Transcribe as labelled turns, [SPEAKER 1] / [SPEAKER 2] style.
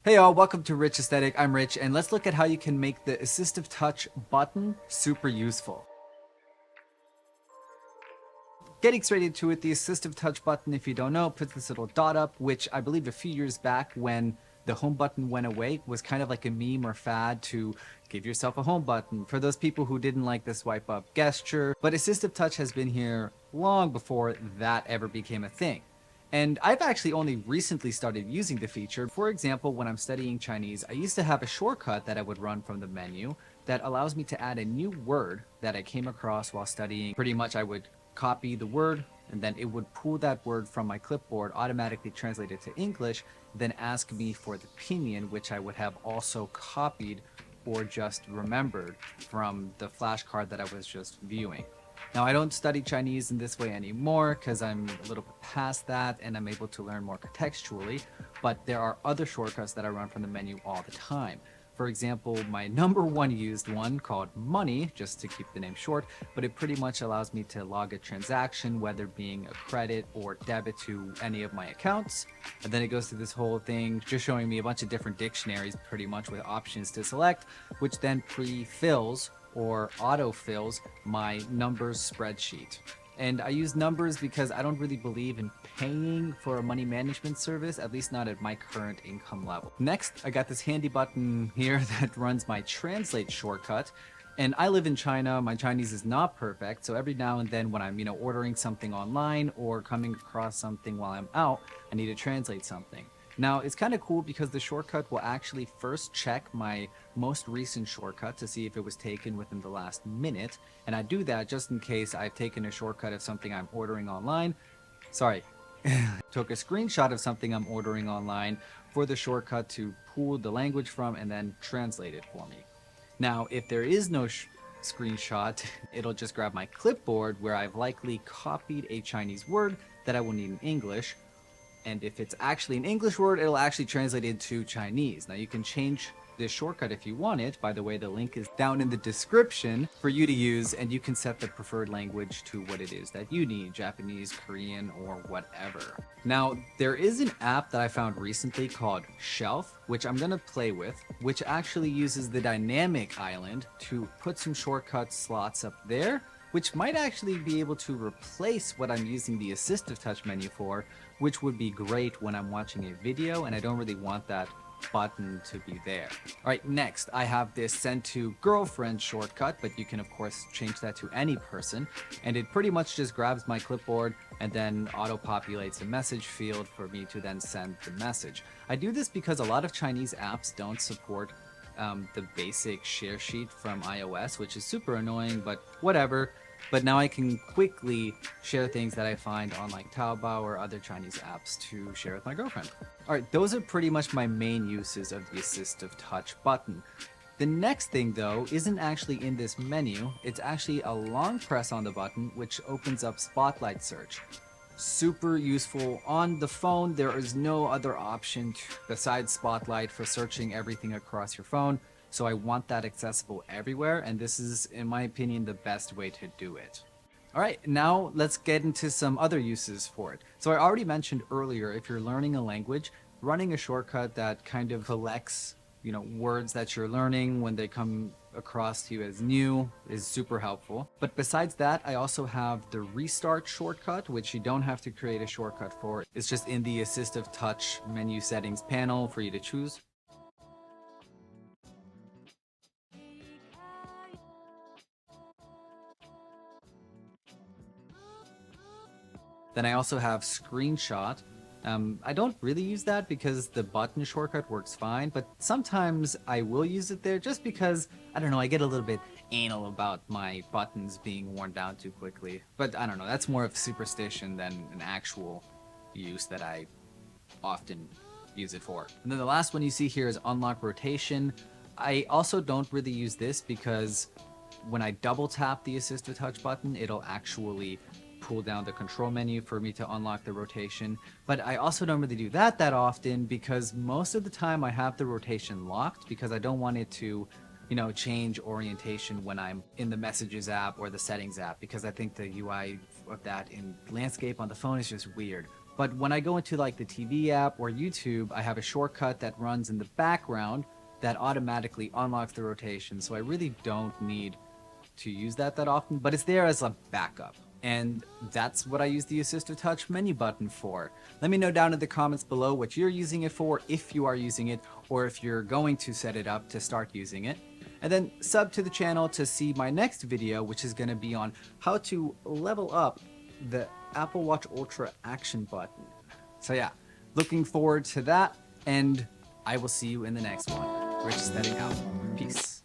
[SPEAKER 1] Hey y'all, welcome to Rich Aesthetic. I'm Rich, and let's look at how you can make the Assistive Touch button super useful. Getting straight into it, the Assistive Touch button, if you don't know, puts this little dot up, which I believe a few years back when the home button went away was kind of like a meme or fad to give yourself a home button for those people who didn't like the swipe up gesture. But Assistive Touch has been here long before that ever became a thing. And I've actually only recently started using the feature. For example, when I'm studying Chinese, I used to have a shortcut that I would run from the menu that allows me to add a new word that I came across while studying. Pretty much I would copy the word and then it would pull that word from my clipboard, automatically translate it to English, then ask me for the pinyin, which I would have also copied or just remembered from the flashcard that I was just viewing. Now, I don't study Chinese in this way anymore because I'm a little bit past that and I'm able to learn more contextually, but there are other shortcuts that I run from the menu all the time. For example, my number one used one called money, just to keep the name short, but it pretty much allows me to log a transaction, whether being a credit or debit to any of my accounts. And then it goes through this whole thing, just showing me a bunch of different dictionaries pretty much with options to select, which then pre-fills or autofills my numbers spreadsheet. And I use numbers because I don't really believe in paying for a money management service, at least not at my current income level. Next, I got this handy button here that runs my translate shortcut. And I live in China, my Chinese is not perfect, so every now and then when I'm, ordering something online or coming across something while I'm out, I need to translate something. Now, it's kind of cool because the shortcut will actually first check my most recent shortcut to see if it was taken within the last minute. And I do that just in case I've taken a shortcut of something I'm ordering online. Sorry, took a screenshot of something I'm ordering online for the shortcut to pull the language from and then translate it for me. Now, if there is no screenshot, it'll just grab my clipboard where I've likely copied a Chinese word that I will need in English. And if it's actually an English word, it'll actually translate into Chinese. Now you can change this shortcut if you want it. By the way, the link is down in the description for you to use, and you can set the preferred language to what it is that you need, Japanese, Korean, or whatever. Now, there is an app that I found recently called Shelf, which I'm gonna play with, which actually uses the dynamic island to put some shortcut slots up there, which might actually be able to replace what I'm using the Assistive Touch menu for, which would be great when I'm watching a video and I don't really want that button to be there. All right, next I have this send to girlfriend shortcut, but you can of course change that to any person, and it pretty much just grabs my clipboard and then auto-populates a message field for me to then send the message. I do this because a lot of Chinese apps don't support the basic share sheet from iOS, which is super annoying, but whatever. But now I can quickly share things that I find on like Taobao or other Chinese apps to share with my girlfriend. All right, those are pretty much my main uses of the Assistive Touch button. The next thing though isn't actually in this menu, it's actually a long press on the button which opens up Spotlight Search. Super useful. On the phone, there is no other option besides Spotlight for searching everything across your phone. So I want that accessible everywhere, and this is, in my opinion, the best way to do it. All right, now let's get into some other uses for it. So I already mentioned earlier, if you're learning a language, running a shortcut that kind of collects, words that you're learning when they come across to you as new is super helpful. But besides that, I also have the restart shortcut, which you don't have to create a shortcut for. It's just in the Assistive Touch menu settings panel for you to choose. Then I also have screenshot. I don't really use that because the button shortcut works fine, but sometimes I will use it there just because, I don't know, I get a little bit anal about my buttons being worn down too quickly. But I don't know, that's more of superstition than an actual use that I often use it for. And then the last one you see here is unlock rotation. I also don't really use this because when I double tap the Assistive Touch button, it'll actually pull down the control menu for me to unlock the rotation. But I also don't really do that often because most of the time I have the rotation locked because I don't want it to, change orientation when I'm in the Messages app or the Settings app, because I think the UI of that in landscape on the phone is just weird. But when I go into like the TV app or YouTube, I have a shortcut that runs in the background that automatically unlocks the rotation. So I really don't need to use that often, but it's there as a backup. And that's what I use the Assistive Touch menu button for. Let me know down in the comments below what you're using it for, if you are using it, or if you're going to set it up to start using it. And then sub to the channel to see my next video, which is going to be on how to level up the Apple Watch Ultra action button. So yeah, looking forward to that, and I will see you in the next one. Rich setting out. Peace.